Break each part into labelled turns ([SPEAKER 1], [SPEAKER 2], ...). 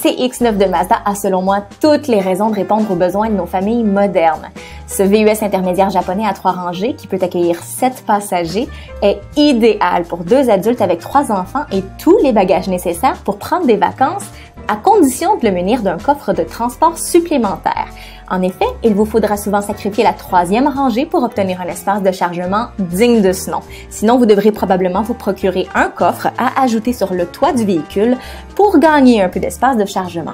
[SPEAKER 1] CX-9 de Mazda a selon moi toutes les raisons de répondre aux besoins de nos familles modernes. Ce VUS intermédiaire japonais à 3 rangées qui peut accueillir 7 passagers est idéal pour 2 adultes avec 3 enfants et tous les bagages nécessaires pour prendre des vacances à condition de le munir d'un coffre de transport supplémentaire. En effet, il vous faudra souvent sacrifier la 3e rangée pour obtenir un espace de chargement digne de ce nom. Sinon, vous devrez probablement vous procurer un coffre à ajouter sur le toit du véhicule pour gagner un peu d'espace de chargement.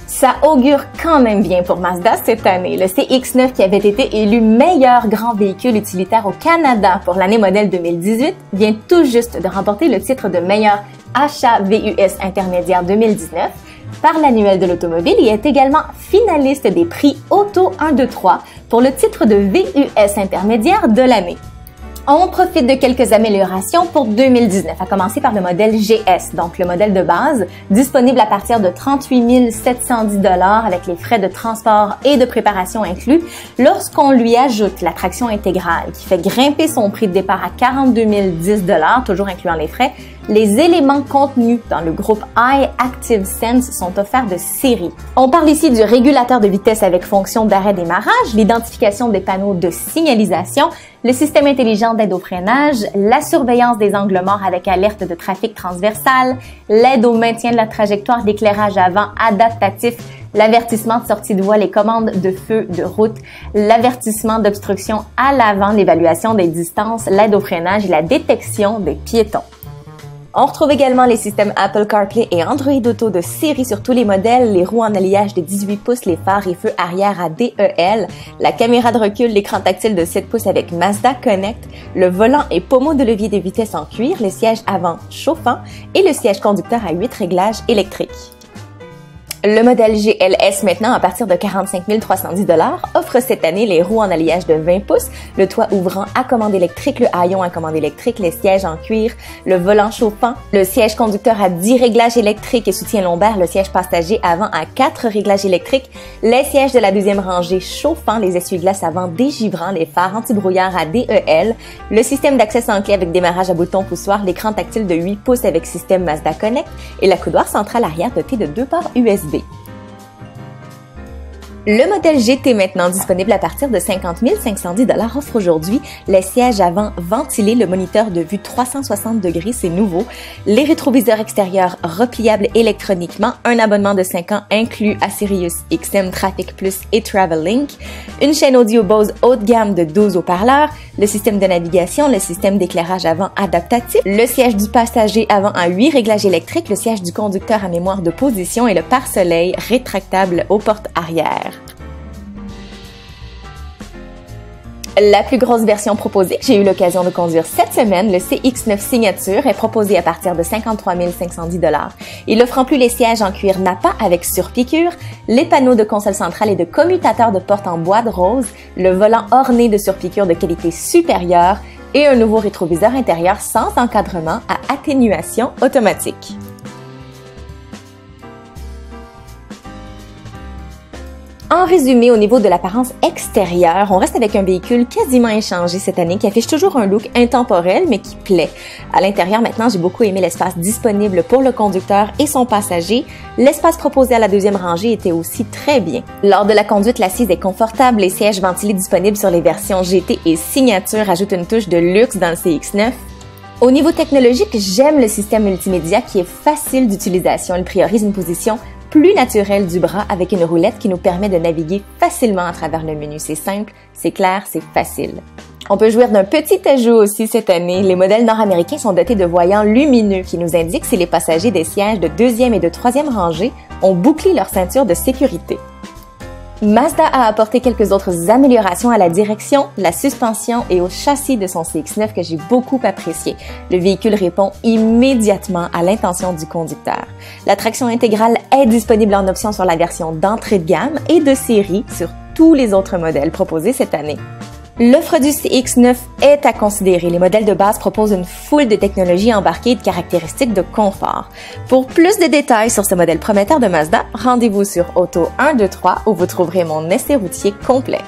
[SPEAKER 1] Ça augure quand même bien pour Mazda cette année. Le CX-9 qui avait été élu meilleur grand véhicule utilitaire au Canada pour l'année modèle 2018 vient tout juste de remporter le titre de meilleur achat VUS intermédiaire 2019 par l'annuel de l'automobile et est également finaliste des prix Auto 1, 2, 3 pour le titre de VUS intermédiaire de l'année. On profite de quelques améliorations pour 2019, à commencer par le modèle GS, donc le modèle de base, disponible à partir de 38 710 $ avec les frais de transport et de préparation inclus, lorsqu'on lui ajoute la traction intégrale qui fait grimper son prix de départ à 42 010 $, toujours incluant les frais. Les éléments contenus dans le groupe iActiveSense sont offerts de série. On parle ici du régulateur de vitesse avec fonction d'arrêt-démarrage, l'identification des panneaux de signalisation, le système intelligent d'aide au freinage, la surveillance des angles morts avec alerte de trafic transversal, l'aide au maintien de la trajectoire d'éclairage avant adaptatif, l'avertissement de sortie de voie, les commandes de feu de route, l'avertissement d'obstruction à l'avant, l'évaluation des distances, l'aide au freinage et la détection des piétons. On retrouve également les systèmes Apple CarPlay et Android Auto de série sur tous les modèles, les roues en alliage de 18 pouces, les phares et feux arrière à DEL, la caméra de recul, l'écran tactile de 7 pouces avec Mazda Connect, le volant et pommeau de levier de vitesse en cuir, les sièges avant chauffants et le siège conducteur à 8 réglages électriques. Le modèle GLS maintenant, à partir de 45 310 $, offre cette année les roues en alliage de 20 pouces, le toit ouvrant à commande électrique, le haillon à commande électrique, les sièges en cuir, le volant chauffant, le siège conducteur à 10 réglages électriques et soutien lombaire, le siège passager avant à 4 réglages électriques, les sièges de la 2e rangée chauffants, les essuie-glaces avant dégivrants, les phares anti-brouillard à DEL, le système d'accès sans clé avec démarrage à bouton poussoir, l'écran tactile de 8 pouces avec système Mazda Connect et la coudoir centrale arrière dotée de 2 ports USB. Le modèle GT maintenant disponible à partir de 50 510 $ offre aujourd'hui les sièges avant ventilés, le moniteur de vue 360 degrés, c'est nouveau, les rétroviseurs extérieurs repliables électroniquement, un abonnement de 5 ans inclus à Sirius XM, Traffic Plus et Travel-Link, une chaîne audio Bose haut de gamme de 12 haut-parleurs, le système de navigation, le système d'éclairage avant adaptatif, le siège du passager avant à 8 réglages électriques, le siège du conducteur à mémoire de position et le pare-soleil rétractable aux portes arrière. La plus grosse version proposée que j'ai eu l'occasion de conduire cette semaine, le CX-9 Signature, est proposé à partir de 53 510 $. Il offre en plus les sièges en cuir Nappa avec surpiqûre, les panneaux de console centrale et de commutateur de porte en bois de rose, le volant orné de surpiqûre de qualité supérieure et un nouveau rétroviseur intérieur sans encadrement à atténuation automatique. En résumé, au niveau de l'apparence extérieure, on reste avec un véhicule quasiment inchangé cette année qui affiche toujours un look intemporel mais qui plaît. À l'intérieur, maintenant, j'ai beaucoup aimé l'espace disponible pour le conducteur et son passager. L'espace proposé à la 2e rangée était aussi très bien. Lors de la conduite, l'assise est confortable. Les sièges ventilés disponibles sur les versions GT et Signature ajoutent une touche de luxe dans le CX-9. Au niveau technologique, j'aime le système multimédia qui est facile d'utilisation. Il priorise une position plus naturelle du bras avec une roulette qui nous permet de naviguer facilement à travers le menu. C'est simple, c'est clair, c'est facile. On peut jouir d'un petit ajout aussi cette année. Les modèles nord-américains sont dotés de voyants lumineux qui nous indiquent si les passagers des sièges de 2e et de 3e rangée ont bouclé leur ceinture de sécurité. Mazda a apporté quelques autres améliorations à la direction, la suspension et au châssis de son CX-9 que j'ai beaucoup apprécié. Le véhicule répond immédiatement à l'intention du conducteur. La traction intégrale est disponible en option sur la version d'entrée de gamme et de série sur tous les autres modèles proposés cette année. L'offre du CX-9 est à considérer. Les modèles de base proposent une foule de technologies embarquées et de caractéristiques de confort. Pour plus de détails sur ce modèle prometteur de Mazda, rendez-vous sur Auto 1, 2, 3 où vous trouverez mon essai routier complet.